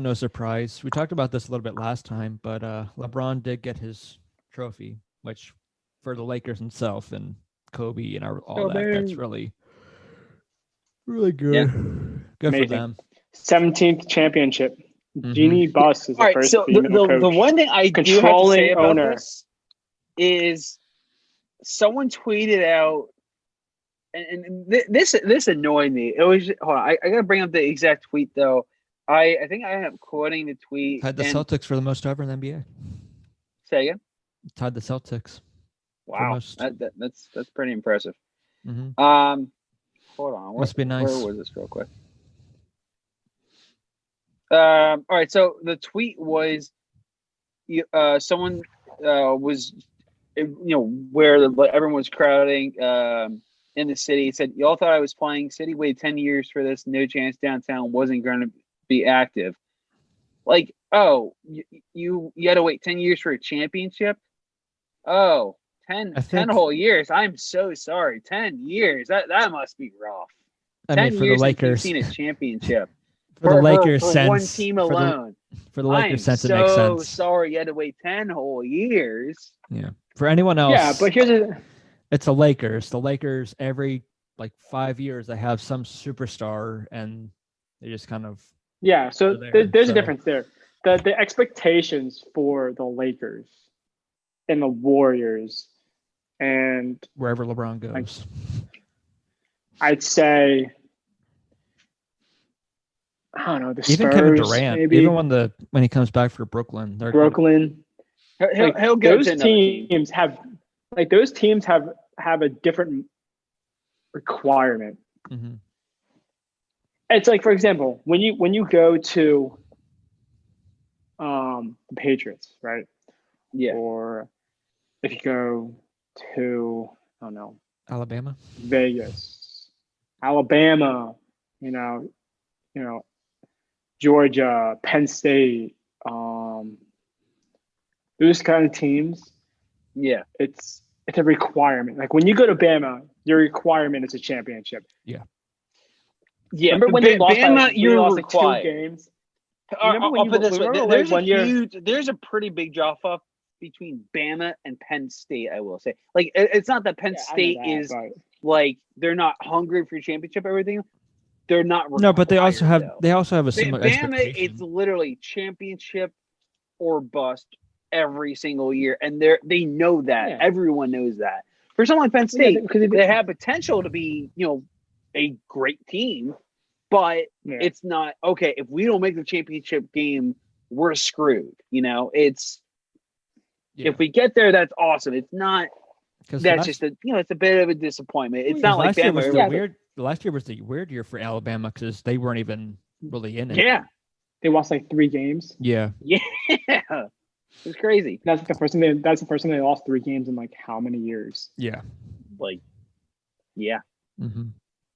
no surprise. We talked about this a little bit last time, but LeBron did get his trophy, which for the Lakers himself and Kobe and all So that, they're that's really, really Yeah. good. Good for amazing. them. 17th championship. Mhm. Jeannie Buss is All the right. first So female the coach. one thing I do have to say Controlling about owner. this is someone tweeted out, and this annoyed me. It was hold on. I gotta bring up the exact tweet though. I think I am quoting the tweet. Tied the and Celtics for the most ever in the NBA. say again. Tied the Celtics for Wow, most. that's pretty impressive. Mhm. Hold on. Must be nice. Where was this real quick? All right. So the tweet was, someone was, where everyone was crowding in the city. It said, "Y'all thought I was playing. City waited 10 years for this. No chance downtown wasn't going to be active." Like, oh, you had to wait 10 years for a championship? Oh, 10 whole years. I'm so sorry. 10 years. That must be rough. I 10 mean, for the years since you've Lakers, seen a championship. for the Lakers for one sense, team for alone. the Lakers I'm sense, it makes so sense. sorry you had to wait 10 whole years. Yeah. For anyone else, Yeah, but it's the Lakers. The Lakers every 5 years they have some superstar and they just kind of so there, there's so. a difference there. The expectations for the Lakers and the Warriors, and wherever LeBron goes. I'd say, I don't know, the Spurs, Even Kevin Durant, maybe even when he comes back for Brooklyn, they're Brooklyn. He'll go those to another team. teams have those teams have a different requirement. Mm-hmm. It's like, for example, when you go to the Patriots, right? Yeah. Or if you go to, I don't know, Alabama, Vegas, Alabama, Georgia, Penn State, those kind of teams. Yeah. It's a requirement. Like when you go to Bama, your requirement is a championship. Yeah. Yeah. Remember when they lost Bama, you're like required. 2 games? I'll put it this way. Remember There's a pretty big drop off between Bama and Penn State, I will say. Like, it's not that Penn State is like they're not hungry for championship or everything. They're not required, no, but they also have a similar Bama, expectation. it's literally championship or bust every single year, and they know that. Yeah. Everyone knows that. For someone like Penn State, they have potential to be, a great team, but it's not okay. If we don't make the championship game, we're screwed. It's if we get there, that's awesome. It's not. That's just it's a bit of a disappointment. It's not like Bama. Last year was the weird year for Alabama because they weren't even really in it. Yeah, they lost like 3 games. Yeah. It was crazy. That's the first time they lost 3 games in like how many years? Yeah. Yeah. Mm-hmm.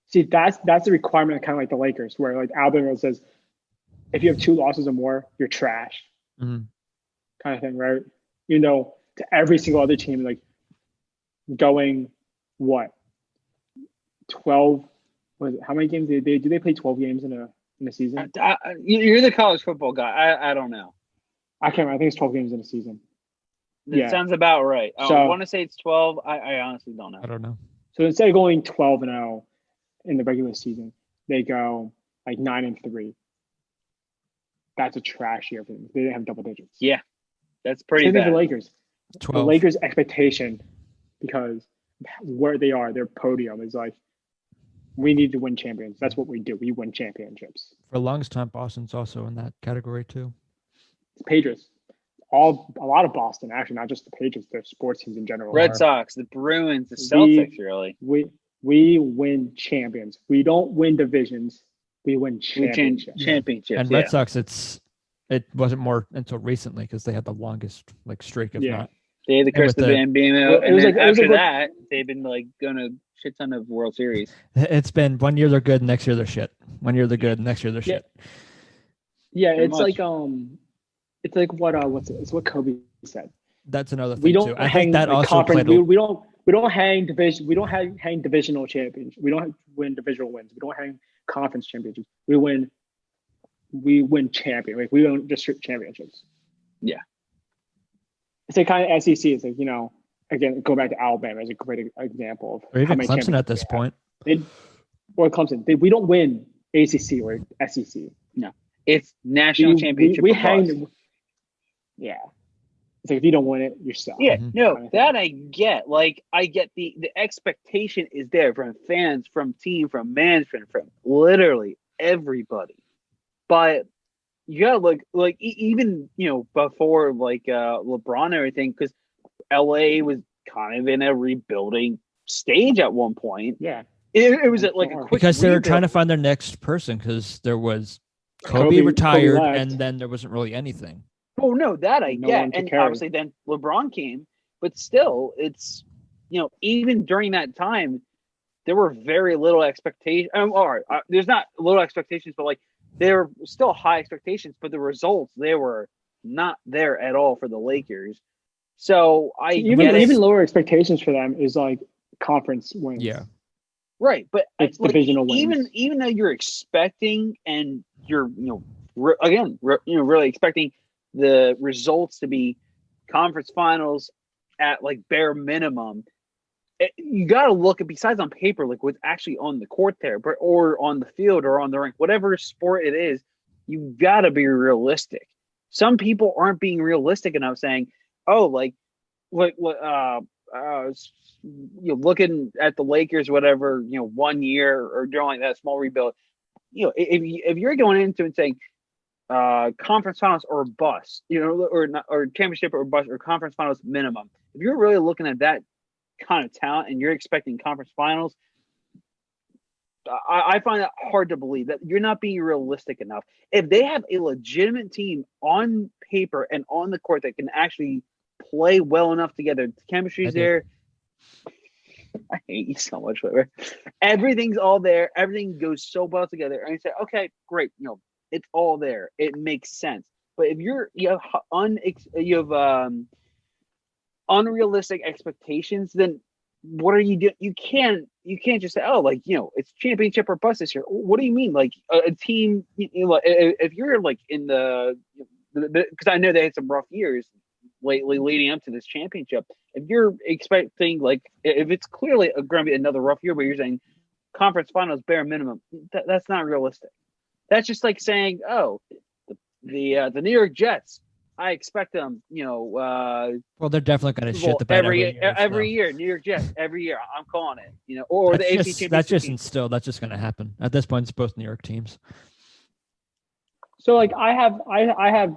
See, that's the requirement, kind of like the Lakers, where like Alabama says, if you have 2 losses or more, you're trash, kind of thing, right? To every single other team, like going 12. How many games do they play? 12 games in a season? You're the college football guy. I don't know. I can't remember. I think it's 12 games in a season. That sounds about right. So, I want to say it's 12. I honestly don't know. I don't know. So instead of going 12-0 in the regular season, they go like 9-3. That's a trash year for them. They didn't have double digits. Yeah, that's pretty Same bad. as the Lakers. 12. The Lakers' expectation, because where they are, their podium is like, we need to win champions. That's what we do. We win championships. For the longest time, Boston's also in that category too. It's Patriots. A lot of Boston, actually, not just the Patriots, the sports teams in general. Red Sox, the Bruins, the Celtics, really. We win champions. We don't win divisions. We win championships. And Red Sox, it wasn't more until recently because they had the longest streak of not. They had the Chris Bambino, and then after that, they've been going to shit ton of World Series. It's been 1 year they're good, next year they're shit. 1 year they're good, next year they're shit. Yeah, it's like it's what Kobe said. That's another thing we don't too. I think that also played. We don't hang division. We don't hang divisional champions. We don't win divisional wins. We don't hang conference championships. We win we win champion. Like we don't just strip championships. Yeah. It's like kind of SEC. It's like, again, go back to Alabama as a great example of Or even how many Clemson at championships this they have. point. Or Clemson. We don't win ACC or SEC. It's national championship. We or hang. bust. Yeah. It's like if you don't win it, you're stuck. Yeah, Mhm. no, Kind of that I get. Like, I get the expectation is there from fans, from team, from management, from literally everybody. But you gotta look like even before like LeBron and everything, because LA was kind of in a rebuilding stage at one point. Yeah. It was like a quick Because they were trying to rebuild. find their next person because there was Kobe Kobe retired left. and then there wasn't really anything. Oh no, that I No get, one to and carry. obviously then LeBron came, but still, it's even during that time, there were very little expectations. All right, there's not little expectations, but like there were still high expectations, but the results they were not there at all for the Lakers. So I even get it. even lower expectations for them is like conference wins. Yeah. Right, but It's like, divisional wins. even though you're expecting and you're really expecting the results to be conference finals at like bare minimum, you got to look at, besides on paper, like what's actually on the court there, but or on the field or on the rink, whatever sport it is, you got to be realistic. Some people aren't being realistic enough, saying, "Oh, like looking at the Lakers, whatever, 1 year or during like that small rebuild, if you're going into and saying conference finals or bust, or not, or championship or bust or conference finals minimum, if you're really looking at that kind of talent and you're expecting conference finals, I find that hard to believe that you're not being realistic enough. If they have a legitimate team on paper and on the court that can actually play well enough together, the chemistry's there. I hate you so much, Weber. Everything's all there. Everything goes so well together. And you say, okay, great. It's all there. It makes sense. But if you have unrealistic expectations, then what are you doing? You can't just say, oh, like, it's championship or bust this year. What do you mean? Like a team, if you're like in because I know they had some rough years lately leading up to this championship. If you're expecting, like, if it's clearly going to be another rough year, but you're saying conference finals bare minimum, that's not realistic. That's just like saying, oh, the New York Jets, I expect them, Well, they're definitely going to shit the bed every year. New York Jets every year. I'm calling it. Or the AFC Championship. That's just going to happen. At this point, it's both New York teams. So like I have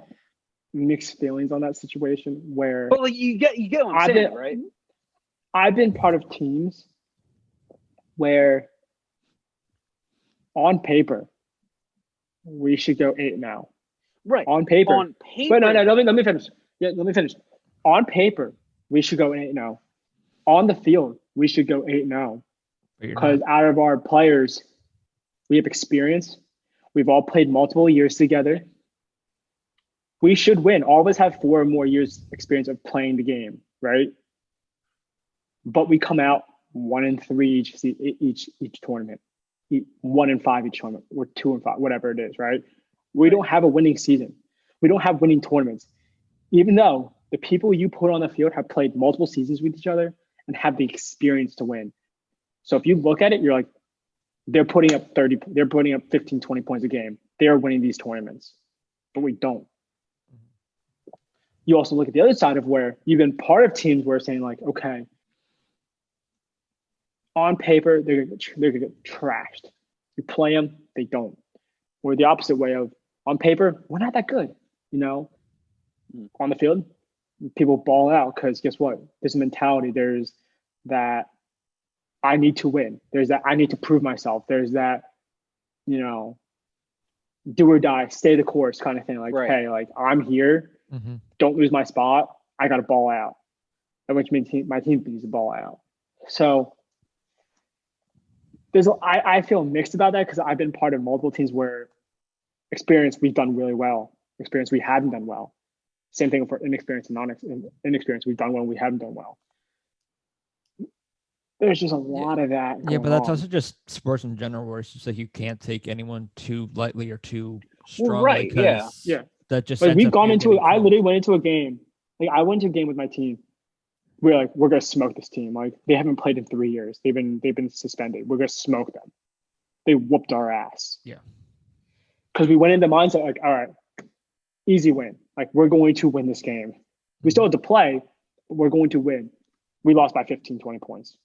mixed feelings on that situation where. But like you get what I'm saying, right? I've been part of teams where, on paper, we should go 8-0. Right. On paper. But no, let me finish. Yeah, let me finish. On paper, we should go 8-0. On the field, we should go 8-0. Because out of our players, we have experience. We've all played multiple years together. We should win. All of us have 4 or more years experience of playing the game, right? But we come out 1-3 each tournament, 1-5 each tournament, or 2-5, whatever it is, right? We don't have a winning season. We don't have winning tournaments, even though the people you put on the field have played multiple seasons with each other and have the experience to win. So if you look at it, you're like, they're putting up 15, 20 points a game. They're winning these tournaments, but we don't. You also look at the other side of where you've been part of teams where saying like, okay, on paper, they're gonna get trashed. You play them, they don't. Or the opposite way of, on paper, we're not that good, On the field, people ball out because guess what? There's a mentality. There's that I need to win. There's that I need to prove myself. There's that, do or die, stay the course kind of thing. Like, right. Hey, like I'm here. Mm-hmm. Don't lose my spot. I got to ball out. Which means my team needs to ball out. So I feel mixed about that because I've been part of multiple teams where experience we've done really well. Experience we haven't done well. Same thing for inexperience and inexperience. We've done well, we haven't done well. There's just a lot of that. Yeah, but that's also just sports in general, where it's just like you can't take anyone too lightly or too strongly right, yeah. 'cause Yeah. that just Like ends we've up gone you into getting I close. literally went into a game. Like I went to a game with my team. We're like, we're gonna smoke this team. Like they haven't played in 3 years. They've been suspended. We're gonna smoke them. They whooped our ass. Yeah. Because we went in the mindset like, all right, easy win. Like we're going to win this game. We still have to play, but we're going to win. We lost by 15, 20 points.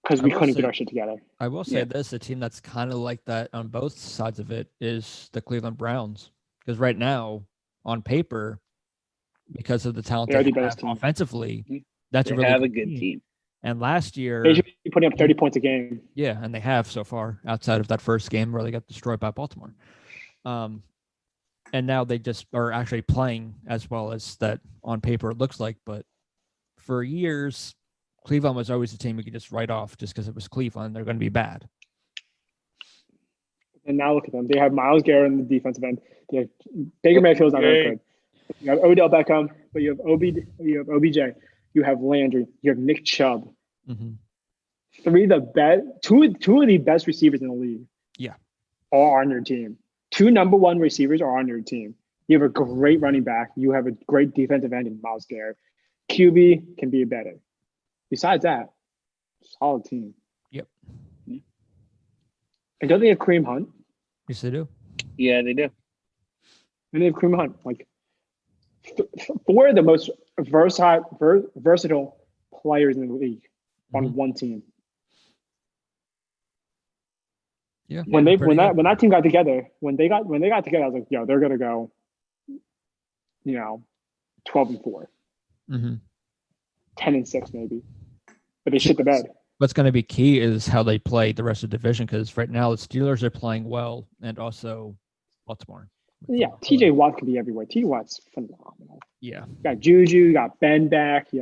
Because we I will couldn't get say- our shit together. I will say Yeah. this: a team that's kind of like that on both sides of it is the Cleveland Browns. Because right now, on paper, because of the talent They're they the have best team. offensively, that's They a really have a good good team. And last year, They should be putting up 30 points a game. yeah, and they have so far outside of that first game where they got destroyed by Baltimore. And now they just are actually playing as well as that on paper it looks like. But for years, Cleveland was always a team you could just write off just because it was Cleveland. They're going to be bad. And now look at them. They have Myles Garrett in the defensive end. They have Baker Mayfield's not that good. You have Odell Beckham, but you have OBJ, you have Landry, you have Nick Chubb. Mm-hmm. Two of the best receivers in the league. Yeah. Are on your team. 2 number 1 receivers are on your team. You have a great running back. You have a great defensive end in Myles Garrett. QB can be better. Besides that, solid team. Yep. And don't they have Kareem Hunt? Yes, they do. Yeah, they do. And they have Kareem Hunt. Like 4 of the most versatile players in the league on one team. Yeah. When pretty good. that team got together, when they got together, I was like, yo, they're gonna go, 12-4, Mm-hmm. 10-6 maybe. But they shit the bed. What's going to be key is how they play the rest of the division because right now the Steelers are playing well and also Baltimore. Yeah, TJ Watt could be everywhere. TJ Watt's phenomenal. Yeah. You got Juju, you got Ben back. You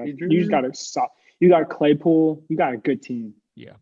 got Claypool. You got a good team. Yeah.